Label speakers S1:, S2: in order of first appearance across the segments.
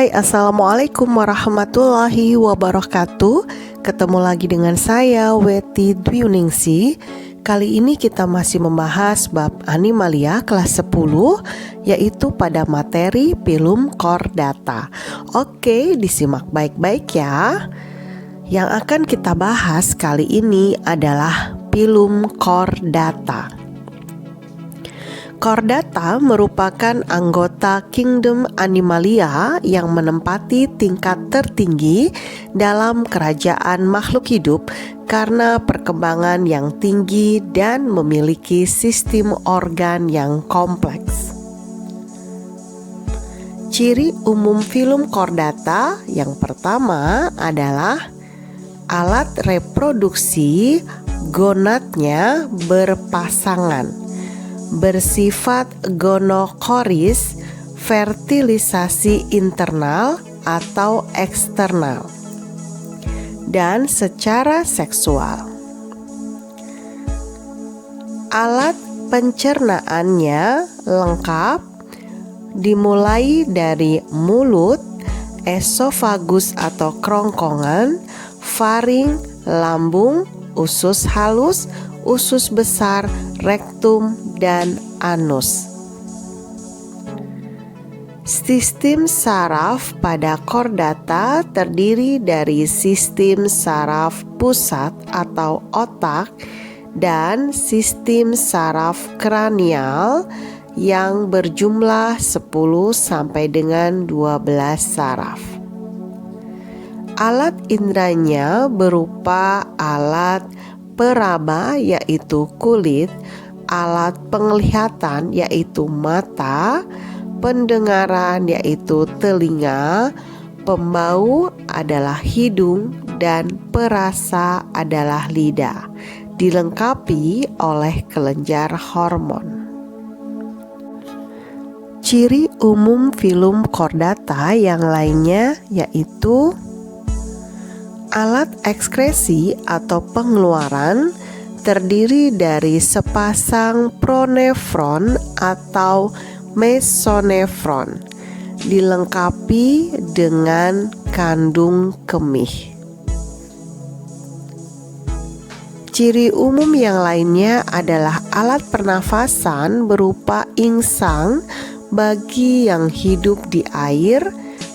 S1: Hai, Assalamualaikum warahmatullahi wabarakatuh. Ketemu lagi dengan saya, Weti Dwiningsih. Kali ini kita masih membahas bab Animalia kelas 10, yaitu pada materi film Chordata. Oke, disimak baik-baik ya. Yang akan kita bahas kali ini adalah film Chordata. Chordata merupakan anggota Kingdom Animalia yang menempati tingkat tertinggi dalam kerajaan makhluk hidup karena perkembangan yang tinggi dan memiliki sistem organ yang kompleks. Ciri umum film Chordata yang pertama adalah alat reproduksi gonadnya berpasangan, bersifat gonokoris, fertilisasi internal atau eksternal, dan secara seksual. Alat pencernaannya lengkap, dimulai dari mulut, esofagus atau kerongkongan, faring, lambung, usus halus, usus besar, rektum, dan anus. Sistem saraf pada Chordata terdiri dari sistem saraf pusat atau otak dan sistem saraf kranial yang berjumlah 10 sampai dengan 12 saraf. Alat indranya berupa alat peraba yaitu kulit, alat penglihatan yaitu mata, pendengaran yaitu telinga, pembau adalah hidung, dan perasa adalah lidah, dilengkapi oleh kelenjar hormon. Ciri umum film Chordata yang lainnya yaitu alat ekskresi atau pengeluaran terdiri dari sepasang pronefron atau mesonefron, dilengkapi dengan kandung kemih. Ciri umum yang lainnya adalah alat pernafasan berupa insang bagi yang hidup di air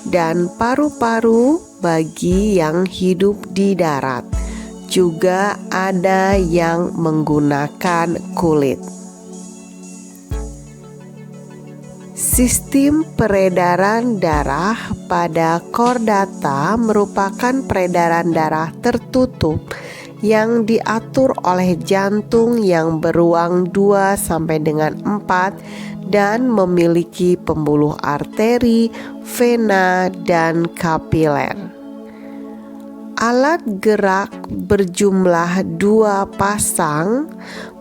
S1: dan paru-paru bagi yang hidup di darat. Juga ada yang menggunakan kulit. Sistem peredaran darah pada Chordata merupakan peredaran darah tertutup yang diatur oleh jantung yang beruang 2 sampai dengan 4 dan memiliki pembuluh arteri, vena, dan kapiler. Alat gerak berjumlah 2 pasang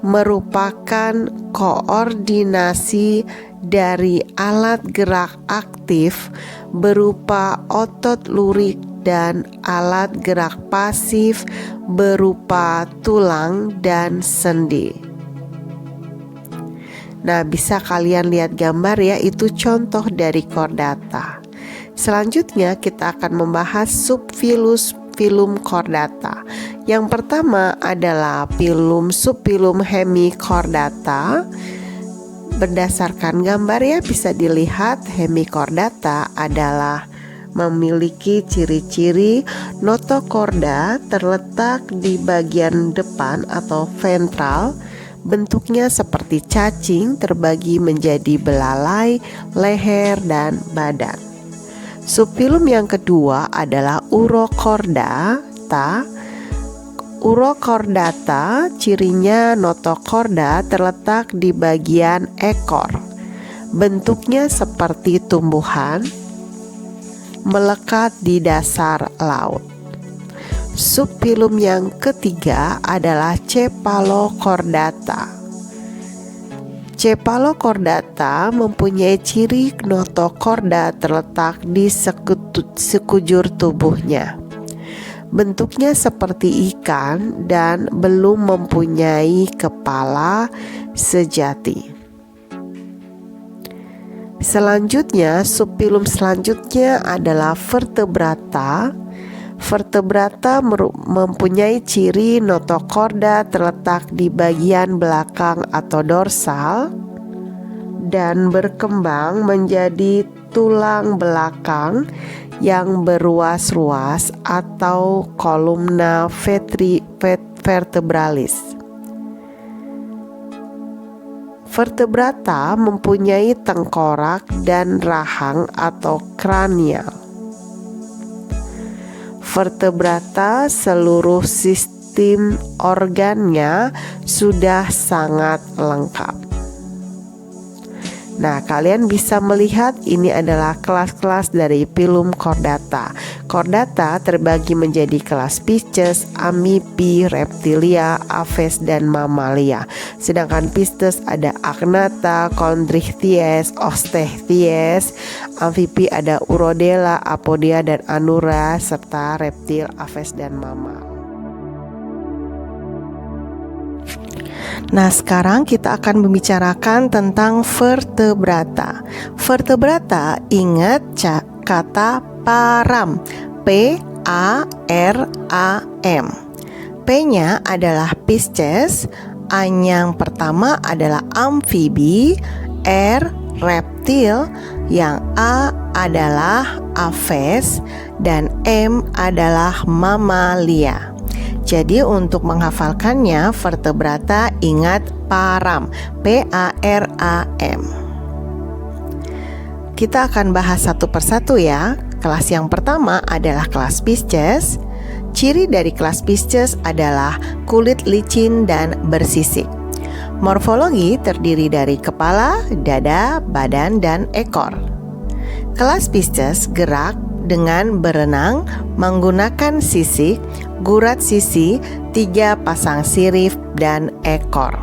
S1: merupakan koordinasi dari alat gerak aktif berupa otot lurik dan alat gerak pasif berupa tulang dan sendi. Nah, bisa kalian lihat gambar ya, itu contoh dari Chordata. Selanjutnya kita akan membahas subfilus film Chordata. Yang pertama adalah subfilum Hemichordata. Berdasarkan gambar ya bisa dilihat Hemichordata adalah memiliki ciri-ciri notochorda terletak di bagian depan atau ventral. Bentuknya seperti cacing terbagi menjadi belalai, leher, dan badan. Subfilum yang kedua adalah Urochordata. Urochordata cirinya notochorda terletak di bagian ekor. Bentuknya seperti tumbuhan, melekat di dasar laut. Subfilum yang ketiga adalah Cephalochordata. Cephalochordata mempunyai ciri notochorda terletak di sekujur tubuhnya. Bentuknya seperti ikan dan belum mempunyai kepala sejati. Selanjutnya, subfilum selanjutnya adalah vertebrata. Vertebrata mempunyai ciri notochorda terletak di bagian belakang atau dorsal dan berkembang menjadi tulang belakang yang beruas-ruas atau columna vertebralis. Vertebrata mempunyai tengkorak dan rahang atau kranial. Vertebrata seluruh sistem organnya sudah sangat lengkap. Nah, kalian bisa melihat ini adalah kelas-kelas dari filum chordata. Chordata terbagi menjadi kelas Pisces, Amfibi, Reptilia, Aves, dan Mamalia. Sedangkan Pisces ada Agnatha, Chondrichthyes, Osteichthyes. Amfibi ada Urodela, Apodia, dan Anura, serta reptil, Aves, dan Mammal. Nah, sekarang kita akan membicarakan tentang vertebrata. Vertebrata, ingat kata param, P-A-R-A-M. P-nya adalah Pisces, A yang pertama adalah Amfibi, R reptil, yang A adalah Aves, dan M adalah Mamalia. Jadi untuk menghafalkannya, vertebrata ingat param, P-A-R-A-M. Kita akan bahas satu persatu ya. Kelas yang pertama adalah kelas Pisces. Ciri dari kelas Pisces adalah kulit licin dan bersisik. Morfologi terdiri dari kepala, dada, badan, dan ekor. Kelas Pisces gerak dengan berenang menggunakan sisik, gurat sisi, 3 pasang sirip, dan ekor.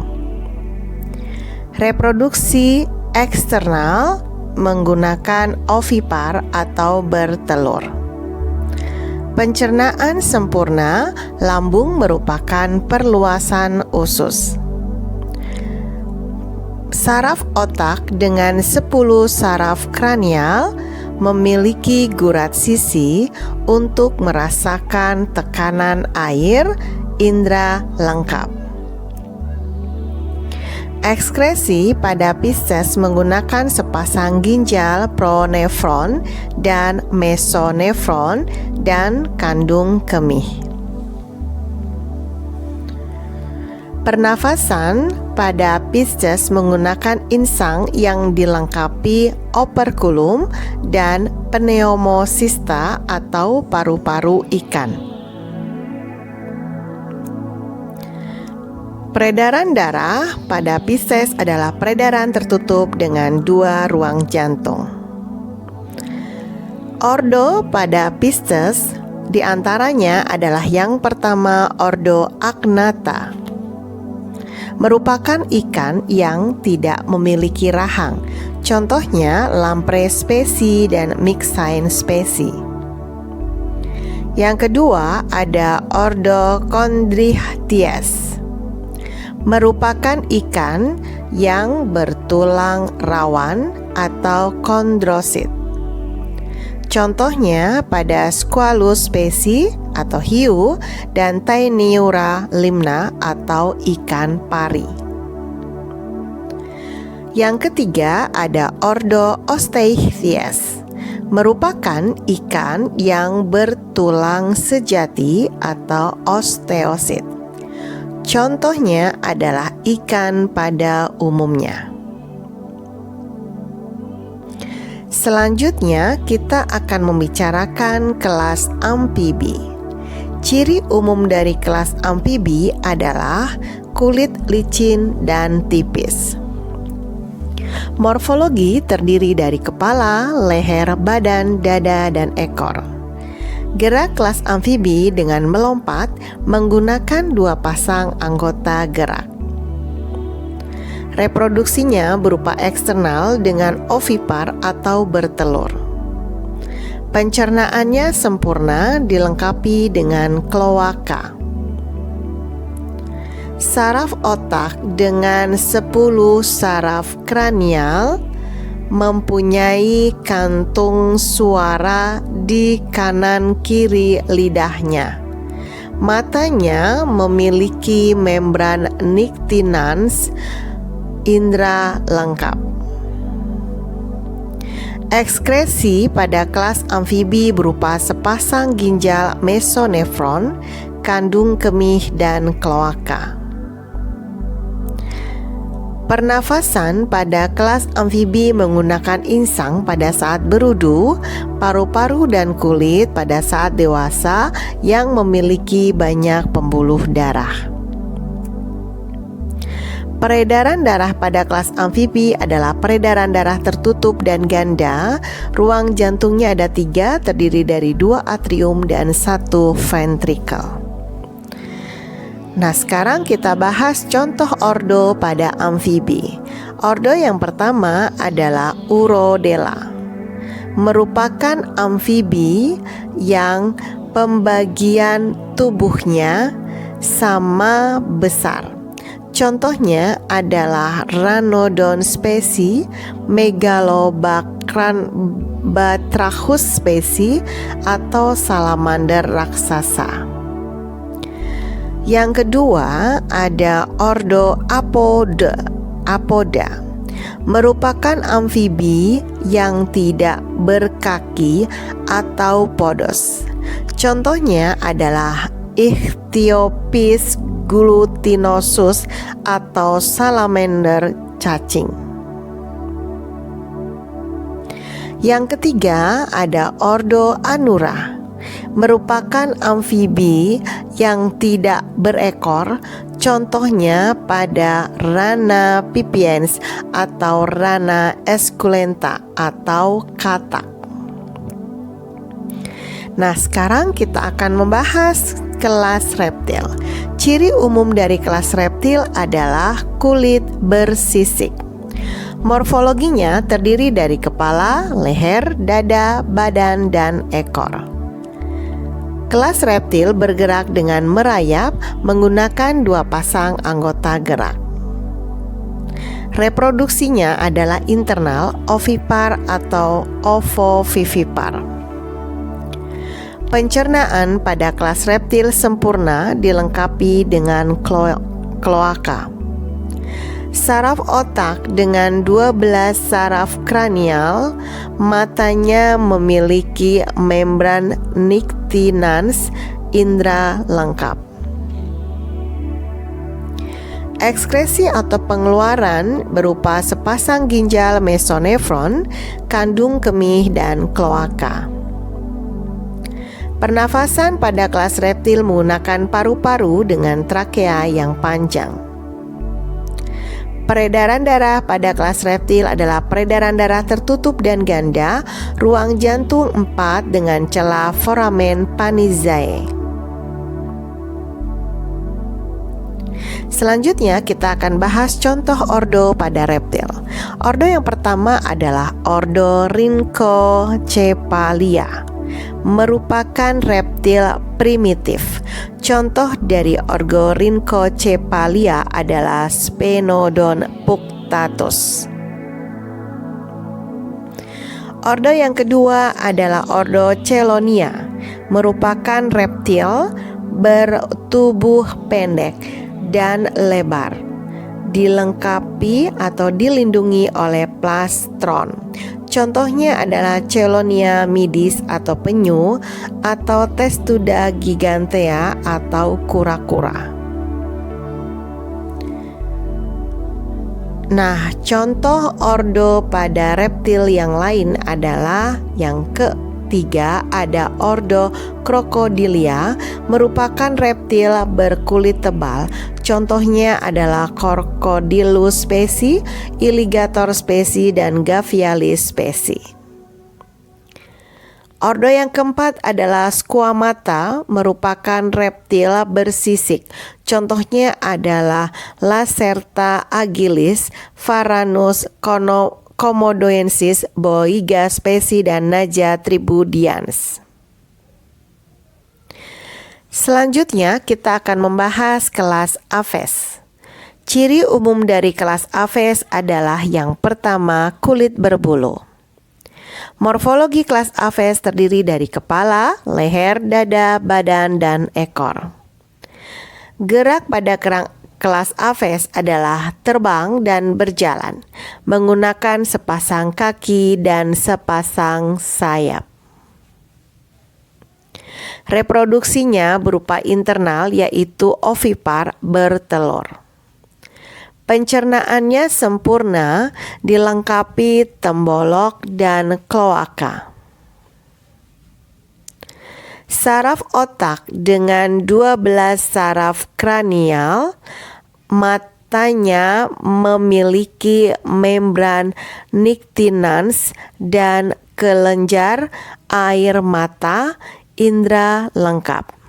S1: Reproduksi eksternal menggunakan ovipar atau bertelur. Pencernaan sempurna, lambung merupakan perluasan usus. Saraf otak dengan 10 saraf kranial memiliki gurat sisi untuk merasakan tekanan air, indera lengkap. Ekskresi pada Pisces menggunakan sepasang ginjal pronefron dan mesonefron dan kandung kemih. Pernafasan pada Pisces menggunakan insang yang dilengkapi operculum dan pneumocista atau paru-paru ikan. Peredaran darah pada Pisces adalah peredaran tertutup dengan 2 ruang jantung. Ordo pada Pisces diantaranya adalah yang pertama ordo Agnatha, merupakan ikan yang tidak memiliki rahang. Contohnya lamprey specie dan myxine specie. Yang kedua ada ordo Chondrichthyes, merupakan ikan yang bertulang rawan atau chondrosit. Contohnya pada Squalus specie atau hiu dan Taeniura limna atau ikan pari. Yang ketiga ada ordo Osteichthyes, merupakan ikan yang bertulang sejati atau osteosit. Contohnya adalah ikan pada umumnya. Selanjutnya kita akan membicarakan kelas amfibi. Ciri umum dari kelas amfibi adalah kulit licin dan tipis. Morfologi terdiri dari kepala, leher, badan, dada, dan ekor. Gerak kelas amfibi dengan melompat menggunakan 2 pasang anggota gerak. Reproduksinya berupa eksternal dengan ovipar atau bertelur. Pencernaannya sempurna dilengkapi dengan kloaka. Saraf otak dengan 10 saraf kranial mempunyai kantung suara di kanan kiri lidahnya. Matanya memiliki membran nictinans indera lengkap. Ekskresi pada kelas amfibi berupa sepasang ginjal mesonefron, kandung kemih, dan kloaka. Pernafasan pada kelas amfibi menggunakan insang pada saat berudu, paru-paru dan kulit pada saat dewasa yang memiliki banyak pembuluh darah. Peredaran darah pada kelas amfibi adalah peredaran darah tertutup dan ganda. Ruang jantungnya ada 3, terdiri dari 2 atrium dan 1 ventricle. Nah, sekarang kita bahas contoh ordo pada amfibi. Ordo yang pertama adalah Urodela. Merupakan amfibi yang pembagian tubuhnya sama besar. Contohnya adalah Ranodon specie, Megalobatrachus specie, atau salamander raksasa. Yang kedua ada ordo Apoda. Merupakan amfibi yang tidak berkaki atau podos. Contohnya adalah Ichthyopis glutinosus atau salamander cacing. Yang ketiga ada ordo Anura. Merupakan amfibi yang tidak berekor, contohnya pada Rana pipiens atau Rana esculenta atau katak. Nah, sekarang kita akan membahas kelas reptil. Ciri umum dari kelas reptil adalah kulit bersisik. Morfologinya terdiri dari kepala, leher, dada, badan, dan ekor. Kelas reptil bergerak dengan merayap menggunakan 2 pasang anggota gerak. Reproduksinya adalah internal, ovipar atau ovovivipar. Pencernaan pada kelas reptil sempurna dilengkapi dengan kloaka. Saraf otak dengan 12 saraf kranial, matanya memiliki membran nictinans indera lengkap. Ekskresi atau pengeluaran berupa sepasang ginjal mesonefron, kandung kemih, dan kloaka. Pernafasan pada kelas reptil menggunakan paru-paru dengan trakea yang panjang. Peredaran darah pada kelas reptil adalah peredaran darah tertutup dan ganda, ruang jantung 4 dengan celah foramen Panizae. Selanjutnya kita akan bahas contoh ordo pada reptil. Ordo yang pertama adalah ordo Rhynchocephalia. Merupakan reptil primitif. Contoh dari ordo Rhynchocephalia adalah Sphenodon punctatus. Ordo yang kedua adalah ordo Chelonia. Merupakan reptil bertubuh pendek dan lebar, dilengkapi atau dilindungi oleh plastron. Contohnya adalah Chelonia midis atau penyu, atau Testuda gigantea atau kura-kura. Nah, contoh ordo pada reptil yang lain adalah yang ketiga ada ordo Crocodilia, merupakan reptil berkulit tebal. Contohnya adalah Crocodylus specie, Illigator specie, dan Gavialis specie. Ordo yang keempat adalah Squamata, merupakan reptil bersisik. Contohnya adalah Lacerta agilis, Varanus komodoensis, Boiga specie, dan Naja tribudians. Selanjutnya kita akan membahas kelas Aves. Ciri umum dari kelas Aves adalah yang pertama, kulit berbulu. Morfologi kelas Aves terdiri dari kepala, leher, dada, badan, dan ekor. Gerak pada kelas Aves adalah terbang dan berjalan, menggunakan sepasang kaki dan sepasang sayap. Reproduksinya berupa internal, yaitu ovipar, bertelur. Pencernaannya sempurna, dilengkapi tembolok dan kloaka. Saraf otak dengan 12 saraf kranial, matanya memiliki membran nictinans dan kelenjar air mata, indera lengkap.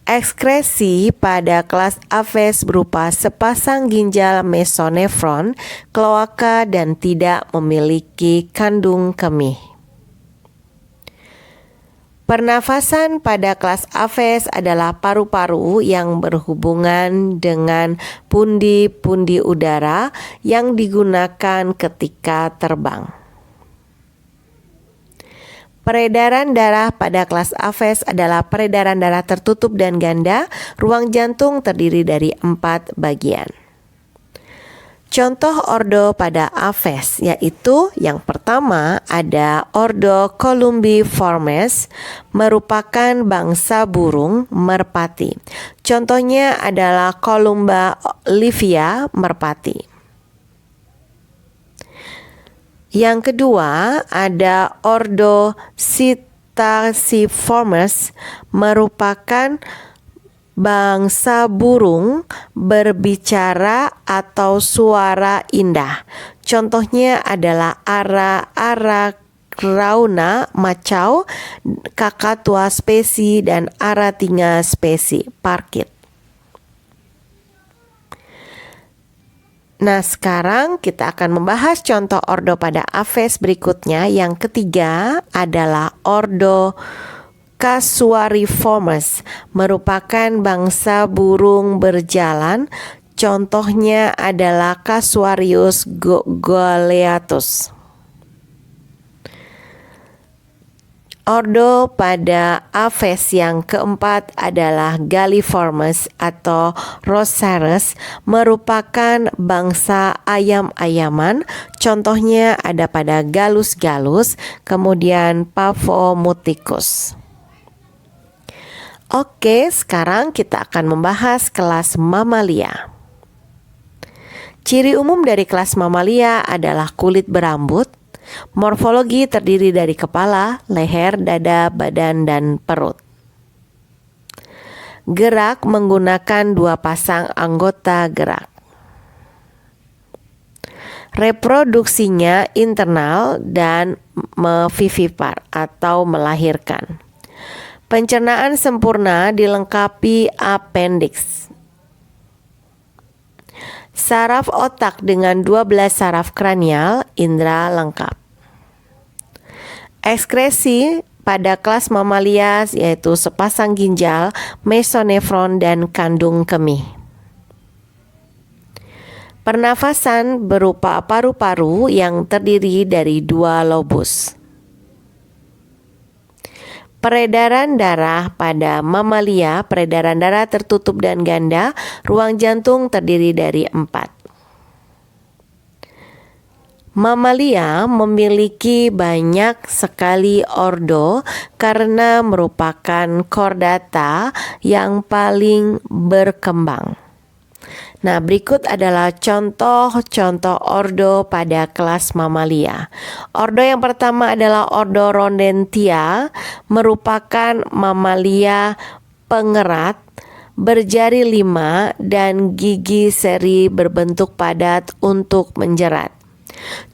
S1: Ekskresi pada kelas Aves berupa sepasang ginjal mesonefron, kloaka, dan tidak memiliki kandung kemih. Pernafasan pada kelas Aves adalah paru-paru yang berhubungan dengan pundi-pundi udara yang digunakan ketika terbang. Peredaran darah pada kelas Aves adalah peredaran darah tertutup dan ganda. Ruang jantung terdiri dari 4 bagian. Contoh ordo pada Aves yaitu yang pertama ada ordo Columbiformes, merupakan bangsa burung merpati. Contohnya adalah Columba livia merpati. Yang kedua ada ordo Psittaciformes, merupakan bangsa burung berbicara atau suara indah. Contohnya adalah Aracrauna macau, Kakatua specie, dan Aratinga specie parkit. Nah, sekarang kita akan membahas contoh ordo pada Aves berikutnya. Yang ketiga adalah ordo Casuariiformes, merupakan bangsa burung berjalan. Contohnya adalah Casuarius goleatus. Ordo pada Aves yang keempat adalah Galliformes atau Roseres, merupakan bangsa ayam-ayaman. Contohnya ada pada Gallus gallus, kemudian Pavomuticus. Oke, sekarang kita akan membahas kelas mamalia. Ciri umum dari kelas mamalia adalah kulit berambut. Morfologi terdiri dari kepala, leher, dada, badan, dan perut. Gerak menggunakan 2 pasang anggota gerak. Reproduksinya internal dan vivipar atau melahirkan. Pencernaan sempurna dilengkapi appendix. Saraf otak dengan 12 saraf kranial, indera lengkap. Ekskresi pada kelas mamalia yaitu sepasang ginjal, mesonefron, dan kandung kemih. Pernafasan berupa paru-paru yang terdiri dari 2 lobus. Peredaran darah pada mamalia, peredaran darah tertutup dan ganda. Ruang jantung terdiri dari 4. Mamalia memiliki banyak sekali ordo karena merupakan chordata yang paling berkembang. Nah, berikut adalah contoh-contoh ordo pada kelas mamalia. Ordo yang pertama adalah ordo Rodentia, merupakan mamalia pengerat, berjari 5 dan gigi seri berbentuk padat untuk menjerat.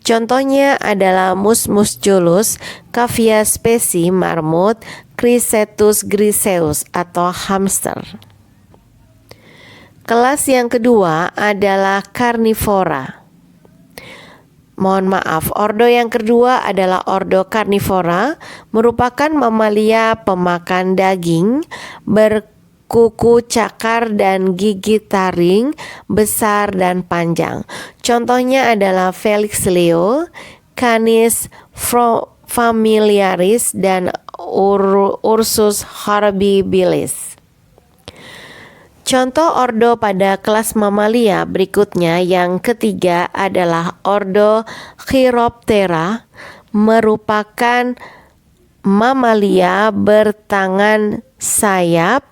S1: Contohnya adalah Mus musculus, Cavia specie marmut, Cricetus griseus atau hamster. Kelas yang kedua adalah Carnivora. Mohon maaf, ordo yang kedua adalah ordo Carnivora, merupakan mamalia pemakan daging, kuku cakar dan gigi taring, besar dan panjang. Contohnya adalah Felix Leo, Canis familiaris, dan Ursus horribilis. Contoh ordo pada kelas mamalia berikutnya yang ketiga adalah ordo Chiroptera, merupakan mamalia bertangan sayap,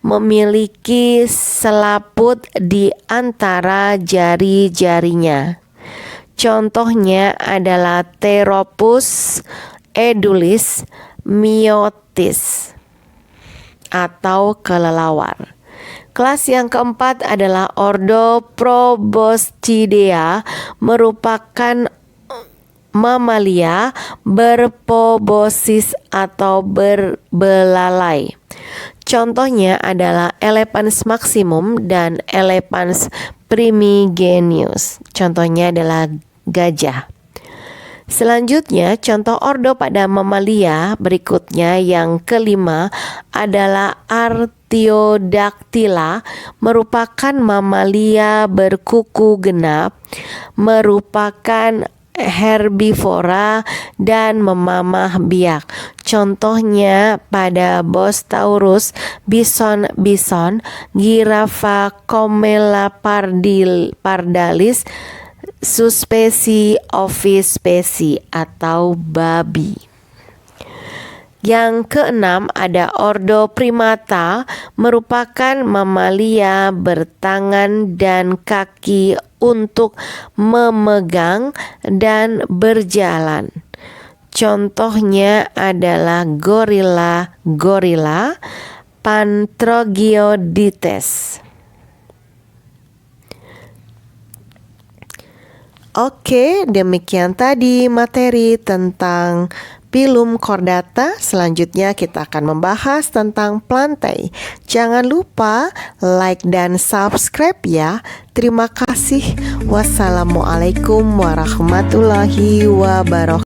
S1: memiliki selaput di antara jari-jarinya. Contohnya adalah Theropus edulis myotis atau kelelawar. Kelas yang keempat adalah ordo Proboscidea, merupakan mamalia berpobosis atau berbelalai. Contohnya adalah Elephants maximum dan Elephants primigenius. Contohnya adalah gajah. Selanjutnya, contoh ordo pada mamalia berikutnya yang kelima adalah Artiodactyla, merupakan mamalia berkuku genap, merupakan herbivora dan memamah biak. Contohnya pada Bos taurus, bison, Girafa pardalis, suspesi ovispesi atau babi. Yang keenam ada ordo Primata, merupakan mamalia bertangan dan kaki untuk memegang dan berjalan. Contohnya adalah gorila, Pantrogioides. Oke, demikian tadi materi tentang Pilum chordata. Selanjutnya kita akan membahas tentang plantae. Jangan lupa like dan subscribe ya. Terima kasih. Wassalamualaikum warahmatullahi wabarakatuh.